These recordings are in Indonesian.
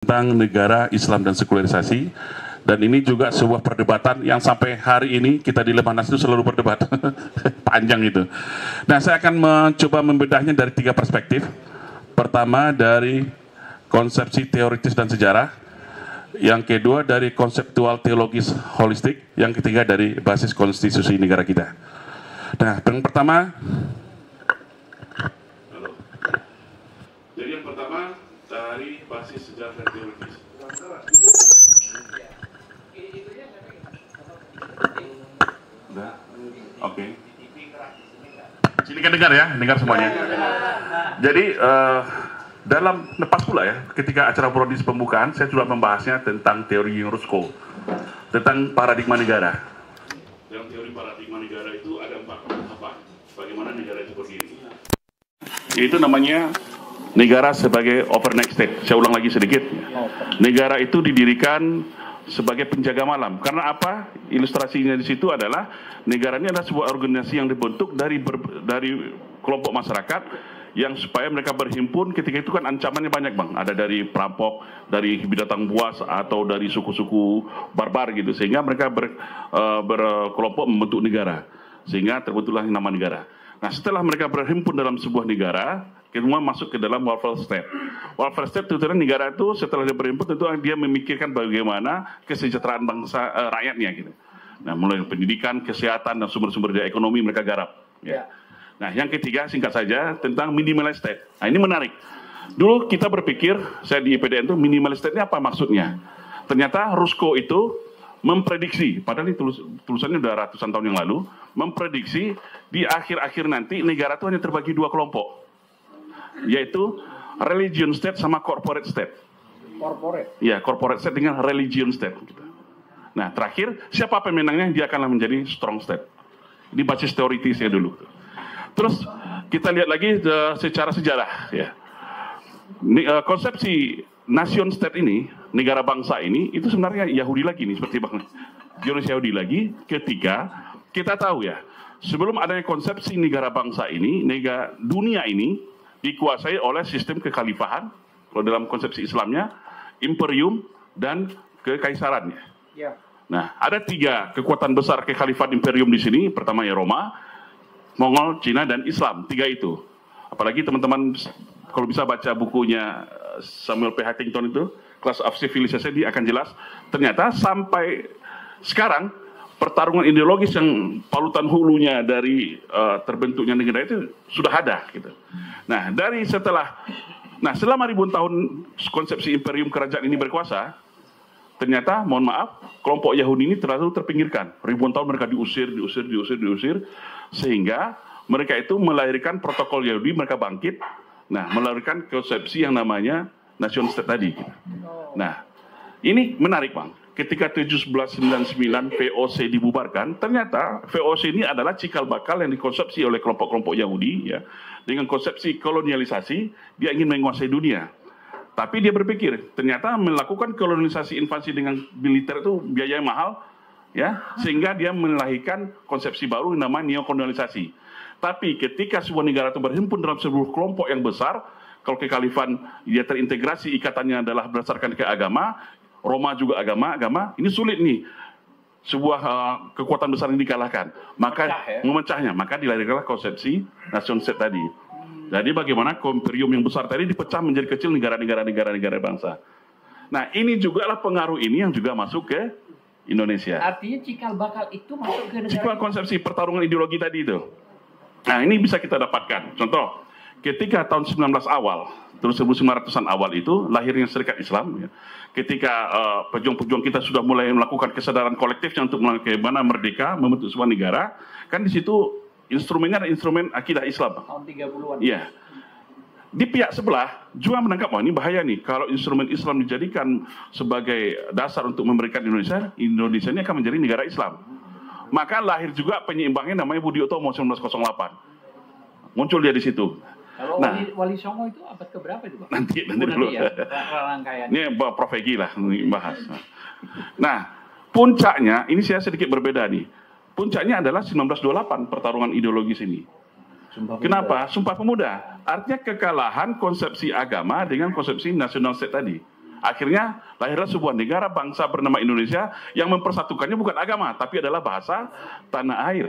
tentang negara Islam dan sekularisasi, dan ini juga sebuah perdebatan yang sampai hari ini kita di Lemhanas itu selalu berdebat panjang itu. Nah, saya akan mencoba membedahnya dari 3 perspektif. Pertama dari konsepsi teoritis dan sejarah, yang kedua dari konseptual teologis holistik, yang ketiga dari basis konstitusi negara kita. Nah, yang pertama, jadi yang pertama dari basis sejarah dan teologis. Oke. Sini kan dengar ya, dengar semuanya. Jadi dalam lepas pula ya, ketika acara Prodis pembukaan, saya sudah membahasnya tentang teori Rusko, tentang paradigma negara. Dalam teori paradigma negara itu ada 4 tahapan. Bagaimana negara itu berdiri? Yaitu namanya negara sebagai overnight state. Saya ulang lagi sedikit. Negara itu didirikan sebagai penjaga malam. Karena apa? Ilustrasinya di situ adalah negara ini adalah sebuah organisasi yang dibentuk dari kelompok masyarakat yang supaya mereka berhimpun. Ketika itu kan ancamannya banyak, Bang. Ada dari perampok, dari binatang buas, atau dari suku-suku barbar gitu. Sehingga mereka berkelompok membentuk negara. Sehingga terbentuklah nama negara. Nah, setelah mereka berhimpun dalam sebuah negara, semua masuk ke dalam welfare state. Welfare state itu negara itu setelah dia berhimpun tentu dia memikirkan bagaimana kesejahteraan bangsa rakyatnya gitu. Nah, mulai pendidikan, kesehatan, dan sumber-sumber daya ekonomi mereka garap. Ya. Nah, yang ketiga singkat saja tentang minimalist state. Nah, ini menarik. Dulu kita berpikir, saya di IPDN itu minimalist state ini apa maksudnya? Ternyata Rusko itu memprediksi, padahal ini tulisannya udah ratusan tahun yang lalu, memprediksi di akhir-akhir nanti negara itu hanya terbagi 2 kelompok, yaitu religion state sama corporate state. Corporate? Ya, corporate state dengan religion state. Nah, terakhir, siapa pemenangnya? Dia akan menjadi strong state. Ini basis teoritisnya dulu. Terus kita lihat lagi secara sejarah. Ya. Konsepsi nation state ini, negara bangsa ini, itu sebenarnya Yahudi lagi nih, seperti Bang Jonas Yahudi lagi, ketika kita tahu ya, sebelum adanya konsepsi negara bangsa ini, negara dunia ini dikuasai oleh sistem kekhalifahan, kalau dalam konsepsi Islamnya, imperium dan kekaisarannya. Ya. Nah, ada 3 kekuatan besar kekhalifahan imperium di sini. Pertama ya Roma, Mongol, Cina, dan Islam. 3 itu. Apalagi teman-teman kalau bisa baca bukunya Samuel P. Huntington itu, Class of Civilization, dia akan jelas. Ternyata sampai sekarang pertarungan ideologis yang palutan hulunya dari terbentuknya negara itu sudah ada gitu. Nah, selama ribuan tahun konsepsi imperium kerajaan ini berkuasa, ternyata mohon maaf, kelompok Yahudi ini terlalu terpinggirkan. Ribuan tahun mereka diusir, sehingga mereka itu melahirkan protokol Yahudi, mereka bangkit. Nah, melahirkan konsepsi yang namanya nation state tadi. Nah, ini menarik, Bang. Ketika 1799 VOC dibubarkan, ternyata VOC ini adalah cikal bakal yang dikonsepsi oleh kelompok-kelompok Yahudi, ya, dengan konsepsi kolonialisasi, dia ingin menguasai dunia. Tapi dia berpikir, ternyata melakukan kolonialisasi invasi dengan militer itu biayanya mahal, ya, sehingga dia melahirkan konsepsi baru yang namanya neokolonialisasi. Tapi ketika sebuah negara itu berhimpun dalam sebuah kelompok yang besar, kalau kekhalifan dia terintegrasi, ikatannya adalah berdasarkan ke agama, Roma juga agama, ini sulit nih. Sebuah kekuatan besar ini dikalahkan, maka memecahnya, maka dilahirkanlah konsepsi nation state tadi. Jadi bagaimana imperium yang besar tadi dipecah menjadi kecil negara bangsa. Nah, ini juga lah pengaruh ini yang juga masuk ke Indonesia. Artinya cikal bakal itu masuk ke negara. Cikal konsepsi pertarungan ideologi tadi itu. Nah, ini bisa kita dapatkan. Contoh, ketika tahun 19 awal, terus 1900-an awal itu lahirnya Serikat Islam. Ya. Ketika pejuang-pejuang kita sudah mulai melakukan kesadaran kolektifnya untuk bagaimana merdeka, membentuk sebuah negara, kan di situ instrumennya ada instrumen akidah Islam. Tahun 30-an. Iya. Di pihak sebelah juga menangkap, wah ini bahaya nih, kalau instrumen Islam dijadikan sebagai dasar untuk memberikan Indonesia ini akan menjadi negara Islam. Maka lahir juga penyeimbangnya namanya Budi Utomo 1908. Muncul dia di situ. Kalau Wali Songo itu abad keberapa itu, Pak? Nanti dulu. Ya, rangkaian. Ini Prof. Egi lah bahas. Nah, puncaknya, ini saya sedikit berbeda nih. Puncaknya adalah 1928 pertarungan ideologis ini. Kenapa? Sumpah Pemuda. Artinya kekalahan konsepsi agama dengan konsepsi national state tadi. Akhirnya lahirlah sebuah negara bangsa bernama Indonesia yang mempersatukannya bukan agama, tapi adalah bahasa tanah air.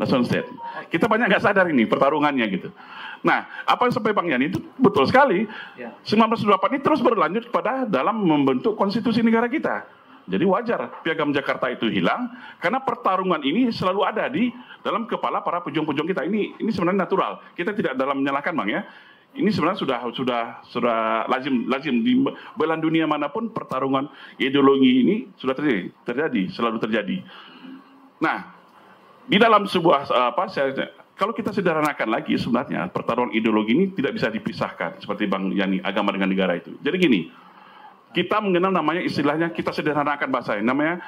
National state. Kita banyak nggak sadar ini pertarungannya gitu. Nah, apa yang sampai Bang Yani itu betul sekali. 1928 ini terus berlanjut pada dalam membentuk konstitusi negara kita. Jadi wajar Piagam Jakarta itu hilang karena pertarungan ini selalu ada di dalam kepala para pejuang-pejuang kita. Ini sebenarnya natural. Kita tidak dalam menyalahkan Bang ya. Ini sebenarnya sudah lazim di belahan dunia manapun pertarungan ideologi ini sudah terjadi, selalu terjadi. Nah, di dalam sebuah kalau kita sederhanakan lagi sebenarnya pertarungan ideologi ini tidak bisa dipisahkan seperti Bang Yani, agama dengan negara itu. Jadi gini, kita mengenal namanya istilahnya, kita sederhanakan bahasanya, namanya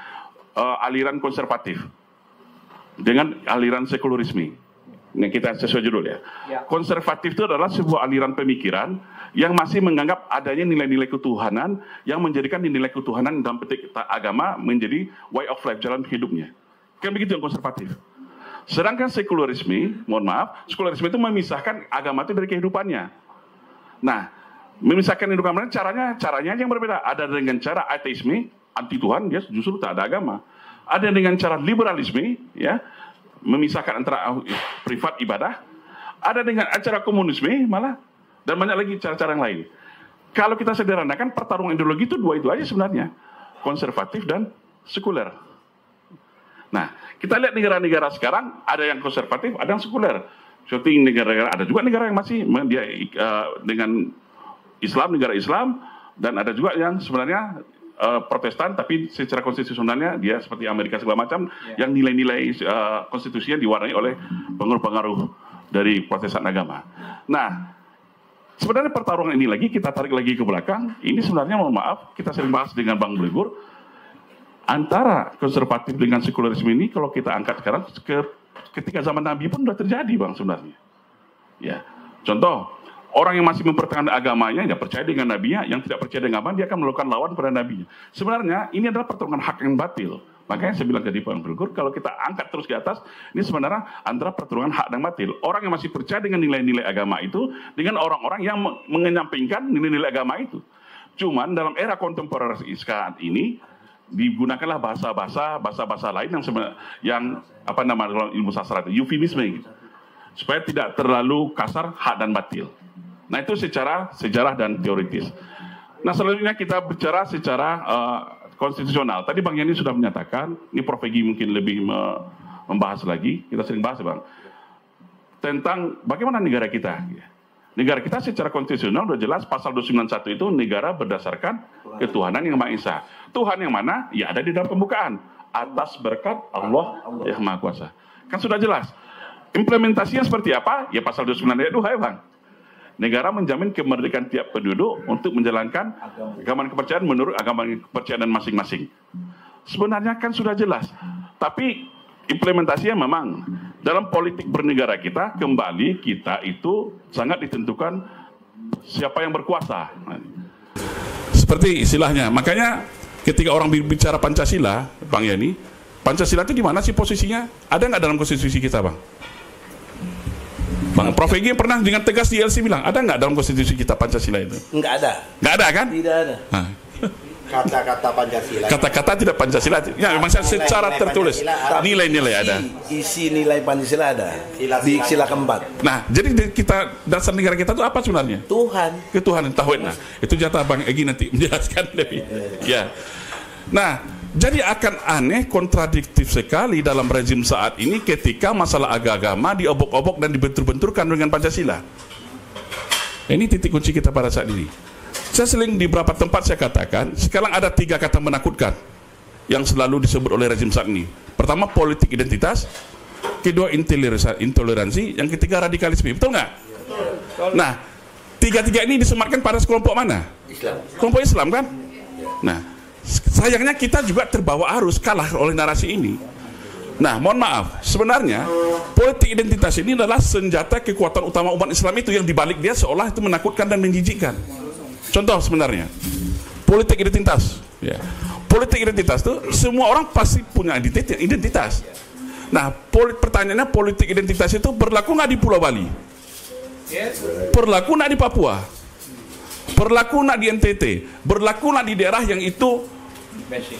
aliran konservatif dengan aliran sekularisme. Ini kita sesuai judul ya. Konservatif itu adalah sebuah aliran pemikiran yang masih menganggap adanya nilai-nilai ketuhanan yang menjadikan nilai ketuhanan dalam petik agama menjadi way of life, jalan hidupnya. Kan begitu yang konservatif. Sedangkan sekularisme, mohon maaf, sekularisme itu memisahkan agama itu dari kehidupannya. Nah, memisahkan kehidupan caranya yang berbeda. Ada dengan cara ateisme, anti Tuhan, dia justru tak ada agama. Ada dengan cara liberalisme, ya, memisahkan antara privat ibadah. Ada dengan acara komunisme malah, dan banyak lagi cara-cara yang lain. Kalau kita sederhanakan pertarungan ideologi itu dua itu aja sebenarnya, konservatif dan sekuler. Nah, kita lihat negara-negara sekarang ada yang konservatif, ada yang sekuler. Seperti negara-negara, ada juga negara yang masih dia dengan Islam, negara Islam, dan ada juga yang sebenarnya Protestan, tapi secara konstitusionalnya dia seperti Amerika segala macam, yang nilai-nilai konstitusinya diwarnai oleh pengaruh-pengaruh dari Protestan agama. Nah, sebenarnya pertarungan ini lagi kita tarik lagi ke belakang. Ini sebenarnya mohon maaf, kita sering bahas dengan Bang Blegur, antara konservatif dengan sekularisme ini kalau kita angkat sekarang ketika zaman Nabi pun sudah terjadi Bang sebenarnya. Ya, contoh. Orang yang masih mempertahankan agamanya, yang percaya dengan nabinya, yang tidak percaya dengan agama, dia akan melakukan lawan pada nabinya. Sebenarnya ini adalah pertarungan hak yang batil. Makanya saya bilang tadi Bang Blegur, kalau kita angkat terus ke atas, ini sebenarnya antara pertarungan hak dan batil. Orang yang masih percaya dengan nilai-nilai agama itu, dengan orang-orang yang mengenyampingkan nilai-nilai agama itu. Cuman dalam era kontemporer saat ini, digunakanlah bahasa-bahasa lain yang apa namanya ilmu sastra itu, eufemisme gitu. Supaya tidak terlalu kasar hak dan batil. Nah itu secara sejarah dan teoritis. Nah selanjutnya kita bicara secara konstitusional. Tadi Bang Yani sudah menyatakan, ini Prof. Egi mungkin lebih membahas lagi, kita sering bahas Bang, tentang bagaimana negara kita. Negara kita secara konstitusional sudah jelas pasal 291 itu negara berdasarkan ketuhanan yang Maha Esa. Tuhan yang mana? Ya ada di dalam pembukaan. Atas berkat Allah yang Maha Kuasa. Kan sudah jelas. Implementasinya seperti apa? Ya pasal 29 ayat 2 ya Bang. Negara menjamin kemerdekaan tiap penduduk untuk menjalankan agama kepercayaan menurut agama kepercayaan masing-masing. Sebenarnya kan sudah jelas. Tapi implementasinya memang dalam politik bernegara kita, kembali kita itu sangat ditentukan siapa yang berkuasa. Seperti istilahnya. Makanya ketika orang bicara Pancasila, Bang Yani, Pancasila itu di mana sih posisinya? Ada nggak dalam konstitusi kita, Bang? Bang Prof. Egi pernah dengan tegas di LC bilang, ada nggak dalam konstitusi kita Pancasila itu? Nggak ada. Nggak ada kan? Tidak ada. Nah. Kata-kata Pancasila. Kata-kata tidak Pancasila. Ya memang secara tertulis. Nilai-nilai ada. Isi nilai Pancasila ada. Di sila keempat. Nah, jadi kita dasar negara kita itu apa sebenarnya? Tuhan. Ketuhanan, tauhid. Nah, itu jatah Bang Egi nanti menjelaskan lebih. Ya. Nah, jadi akan aneh, kontradiktif sekali dalam rezim saat ini ketika masalah agama diobok-obok dan dibentur-benturkan dengan Pancasila. Ini titik kunci kita pada saat ini. Saya sering di beberapa tempat saya katakan, sekarang ada 3 kata menakutkan yang selalu disebut oleh rezim saat ini. Pertama, politik identitas. Kedua, intoleransi. Yang ketiga, radikalisme. Betul nggak? Nah, 3 ini disematkan pada kelompok mana? Islam. Kelompok Islam kan? Nah, sayangnya kita juga terbawa arus kalah oleh narasi ini. Nah, mohon maaf, sebenarnya politik identitas ini adalah senjata kekuatan utama umat Islam itu yang dibalik dia seolah itu menakutkan dan menjijikkan. Contoh sebenarnya, politik identitas. Ya. Politik identitas itu semua orang pasti punya identitas. Nah, pertanyaannya politik identitas itu berlaku nggak di Pulau Bali? Berlaku nggak di Papua? berlaku nak di NTT, berlaku nak di daerah yang itu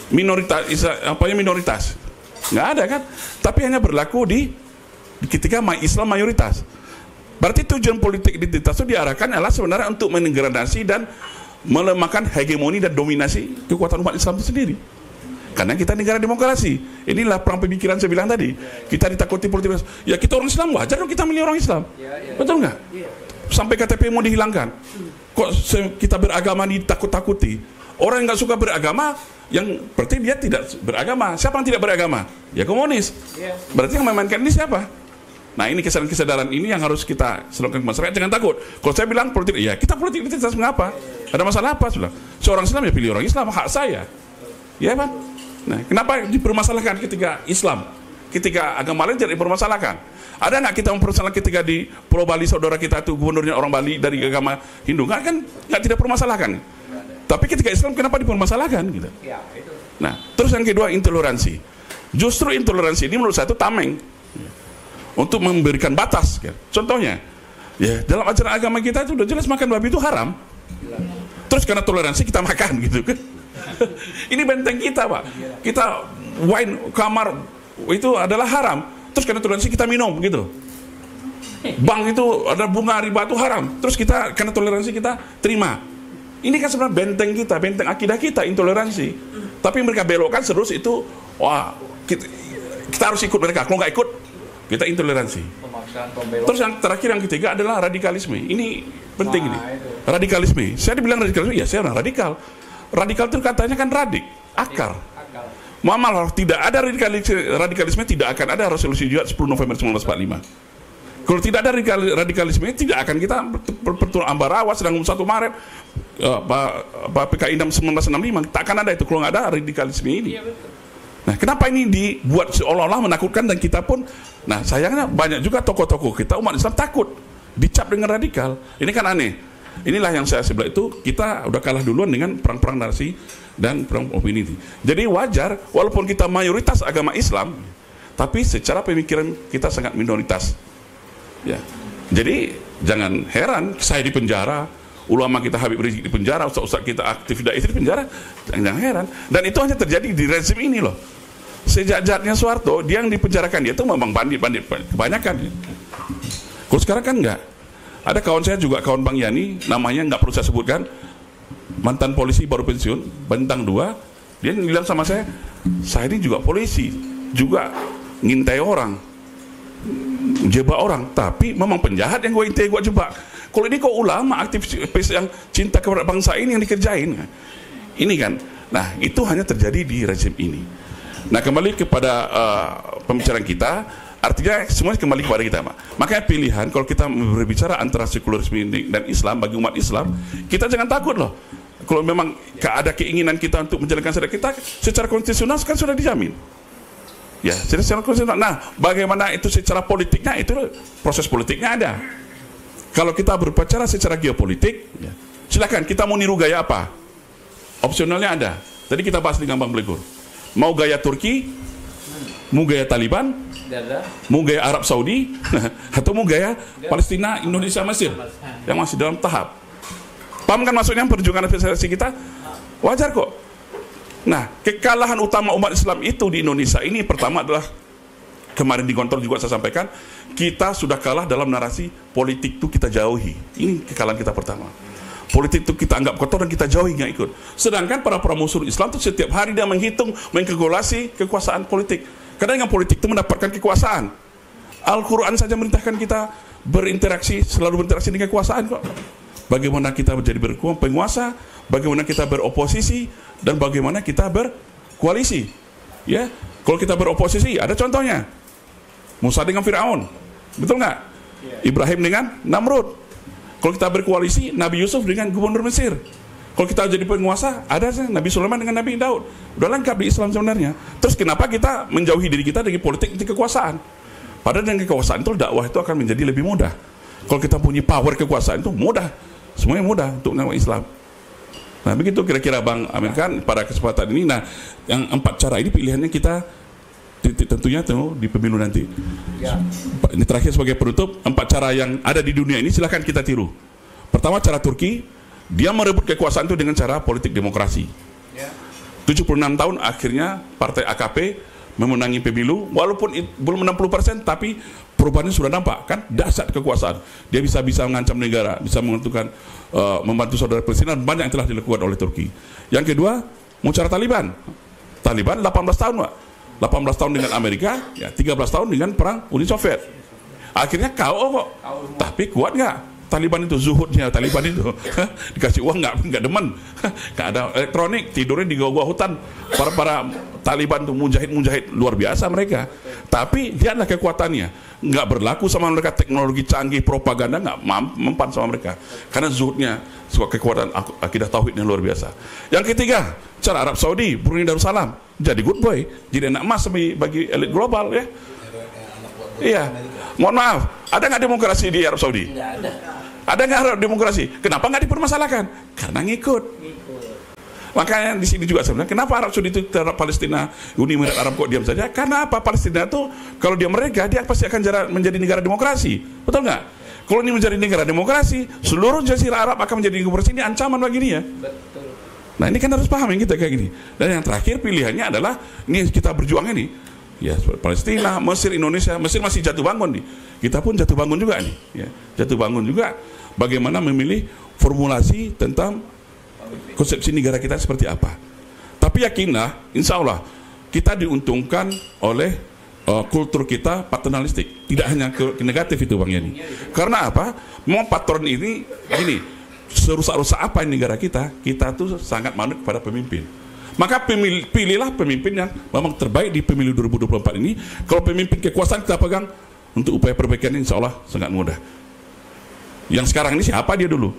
minoritas, nggak ada kan? Tapi hanya berlaku di ketika Islam mayoritas. Berarti tujuan politik identitas itu diarahkan adalah sebenarnya untuk mendegradasi dan melemahkan hegemoni dan dominasi kekuatan umat Islam itu sendiri. Karena kita negara demokrasi. Inilah perang pemikiran saya bilang tadi. Kita ditakuti politik. Ya kita orang Islam, wajar dong kita milih orang Islam. Betul nggak? Sampai KTP mau dihilangkan. Kok kita beragama ditakut-takuti? Orang yang nggak suka beragama, yang berarti dia tidak beragama. Siapa yang tidak beragama? Ya komunis. Berarti yang memainkan ini siapa? Nah ini kesadaran ini yang harus kita serukan ke masyarakat. Jangan takut. Kalau saya bilang politik, ya kita politik identitas mengapa? Ada masalah apa? Seorang Islam ya pilih orang Islam, hak saya. Ya kan? Nah kenapa dipermasalahkan ketika Islam? Ketika agama lain tidak dipermasalahkan? Ada nggak kita mempermasalahkan ketika di Pulau Bali saudara kita itu gubernurnya orang Bali dari agama Hindu? Nggak tidak permasalahkan. Tapi ketika Islam kenapa dipermasalahkan? Gitu. Nah terus yang kedua intoleransi. Justru intoleransi ini menurut saya itu tameng. Untuk memberikan batas, kan? Contohnya, ya dalam ajaran agama kita itu udah jelas makan babi itu haram. Terus karena toleransi kita makan, gitu kan? Ini benteng kita, Pak. Kita wine kamar itu adalah haram. Terus karena toleransi kita minum, gitu. Bank itu ada bunga riba itu haram. Terus kita karena toleransi kita terima. Ini kan sebenarnya benteng kita, benteng akidah kita, intoleransi. Tapi mereka belokkan terus itu, wah kita harus ikut mereka. Kalau nggak ikut kita intoleransi. Terus yang terakhir yang ketiga adalah radikalisme. Ini penting ini. Radikalisme. Saya dibilang radikalisme, ya saya orang radikal. Radikal itu katanya kan radik, akar. Malah tidak ada radikalisme, tidak akan ada resolusi jihad 10 November 1945. Kalau tidak ada radikalisme, tidak akan kita perturunan Ambarawa sedang 1 Maret PKI 1965, tak akan ada itu kalau nggak ada radikalisme ini. Nah, kenapa ini dibuat seolah-olah menakutkan dan kita pun, nah sayangnya banyak juga tokoh-tokoh kita umat Islam takut dicap dengan radikal. Ini kan aneh. Inilah yang saya sebelah itu kita udah kalah duluan dengan perang-perang narasi dan perang opini. Jadi wajar walaupun kita mayoritas agama Islam, tapi secara pemikiran kita sangat minoritas. Ya. Jadi jangan heran saya di penjara, ulama kita Habib Rizik di penjara, ustaz-ustaz kita aktif dakwah di penjara, jangan heran. Dan itu hanya terjadi di rezim ini loh. Sejak jahatnya Soeharto, dia yang dipenjarakan dia itu memang bandit-bandit kebanyakan. Kalau sekarang kan enggak. Ada kawan saya juga, kawan Bang Yani, namanya nggak perlu saya sebutkan, mantan polisi baru pensiun, bintang 2, dia bilang sama saya ini juga polisi, juga ngintai orang, jebak orang, tapi memang penjahat yang gue intai, gue jebak. Kalau ini kok ulama, aktivis yang cinta kepada bangsa ini yang dikerjain. Ini kan, nah itu hanya terjadi di rezim ini. Nah kembali kepada pembicaraan kita, artinya semuanya kembali kepada kita, Pak. Makanya pilihan kalau kita berbicara antara sekularisme dan Islam, bagi umat Islam, kita jangan takut loh. Kalau memang ada keinginan kita untuk menjalankan syariat kita, secara konstitusional kan sudah dijamin. Ya, secara konstitusional. Nah, bagaimana itu secara politiknya, itu proses politiknya ada. Kalau kita berbicara secara geopolitik, ya, silakan kita mau niru gaya apa? Opsionalnya ada. Tadi kita bahas dengan Bang Blegur. Mau gaya Turki, mau gaya Taliban, mau gaya Arab Saudi, atau mau gaya Palestina, Indonesia, Mesir, yang masih dalam tahap. Paham kan maksudnya perjuangan administrasi kita? Wajar kok. Nah, kekalahan utama umat Islam itu di Indonesia ini pertama adalah, kemarin di kontrol juga saya sampaikan, kita sudah kalah dalam narasi politik itu kita jauhi. Ini kekalahan kita pertama. Politik itu kita anggap kotor dan kita jauhi, nggak ikut. Sedangkan para musuh Islam itu setiap hari dia menghitung, mengkalkulasi kekuasaan politik. Karena dengan politik itu mendapatkan kekuasaan. Al-Quran saja merintahkan kita berinteraksi, selalu berinteraksi dengan kekuasaan kok. Bagaimana kita menjadi penguasa, bagaimana kita beroposisi, dan bagaimana kita berkoalisi. Ya, kalau kita beroposisi, ada contohnya. Musa dengan Fir'aun, betul nggak? Ibrahim dengan Namrud. Kalau kita berkoalisi, Nabi Yusuf dengan gubernur Mesir. Kalau kita jadi penguasa, ada Nabi Sulaiman dengan Nabi Daud. Udah lengkap di Islam sebenarnya. Terus kenapa kita menjauhi diri kita dari politik dan kekuasaan? Padahal dengan kekuasaan itu dakwah itu akan menjadi lebih mudah. Kalau kita punya power kekuasaan itu mudah. Semuanya mudah untuk nama Islam. Nah begitu kira-kira Bang Amir Khan pada kesempatan ini. Nah yang 4 cara ini pilihannya kita tentunya tuh di pemilu nanti. Ini terakhir sebagai penutup, 4 cara yang ada di dunia ini silahkan kita tiru. Pertama cara Turki, Dia merebut kekuasaan itu dengan cara politik demokrasi. 76 tahun akhirnya partai AKP memenangi pemilu, walaupun belum 60%, tapi perubahannya sudah nampak kan, dahsyat kekuasaan. Dia bisa mengancam negara, bisa menentukan membantu saudara Palestina, banyak yang telah dilakukan oleh Turki. Yang kedua, mucara Taliban 18 tahun, Pak. 18 tahun dengan Amerika, ya 13 tahun dengan perang Uni Soviet. Akhirnya KO kok. Tapi kuat nggak Taliban itu, zuhudnya Taliban itu? Dikasih uang nggak demen. Nggak ada elektronik, tidurnya di gua hutan. Para Taliban itu mujahid luar biasa mereka. Tapi lihatlah kekuatannya, nggak berlaku sama mereka teknologi canggih, propaganda nggak mempan sama mereka. Karena zuhudnya, kekuatan akidah tauhidnya luar biasa. Yang ketiga, cara Arab Saudi, Brunei Darussalam, jadi good boy, jadi anak emas bagi elit global ya. Iya, mohon maaf, ada nggak demokrasi di Arab Saudi? Nggak ada. Ada nggak demokrasi? Kenapa nggak dipermasalahkan? Karena ngikut. Makanya di sini juga sebenarnya, kenapa Arab Saudi itu terhadap Palestina, Uni Emirat Arab kok diam saja? Karena apa? Palestina itu kalau dia mereka, dia pasti akan menjadi negara demokrasi, betul nggak? Kalau ini menjadi negara demokrasi, seluruh Jazirah Arab akan menjadi demokrasi. Ini ancaman bagi dia. Betul. Nah ini kan harus paham yang kita kayak gini. Dan yang terakhir pilihannya adalah ini kita berjuang ini. Ya, Palestina, Mesir, Indonesia. Mesir masih jatuh bangun nih. Kita pun jatuh bangun juga nih. Ya, jatuh bangun juga. Bagaimana memilih formulasi tentang konsepsi negara kita seperti apa. Tapi yakinlah, insya Allah kita diuntungkan oleh kultur kita paternalistik. Tidak hanya ke negatif itu Bang Yani. Karena apa? Mau patron ini gini, serusak-rusak apa negara kita tuh sangat manut kepada pemimpin. Maka pilihlah pemimpin yang memang terbaik di pemilu 2024 ini. Kalau pemimpin kekuasaan kita pegang, untuk upaya perbaikan insya Allah sangat mudah. Yang sekarang ini siapa dia dulu?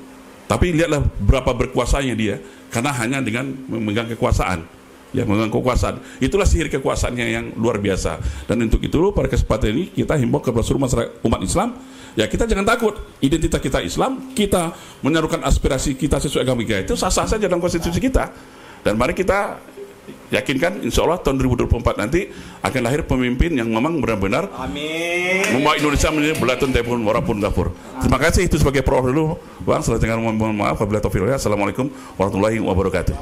Tapi lihatlah berapa berkuasanya dia, karena hanya dengan memegang kekuasaan. Ya, memegang kekuasaan. Itulah sihir kekuasaannya yang luar biasa. Dan untuk itu pada kesempatan ini kita himbau kepada seluruh masyarakat umat Islam, ya kita jangan takut. Identitas kita Islam, kita menyerukan aspirasi kita sesuai agama kita, itu sah-sah saja dalam konstitusi kita. Dan mari kita yakinkan insya Allah tahun 2024 nanti akan lahir pemimpin yang memang benar-benar membawa Indonesia menjadi belatun tepun warapun dapur. Terima kasih, itu sebagai prolog dulu Bang. Selanjutnya mohon maaf apabila taufiq. Assalamualaikum warahmatullahi wabarakatuh.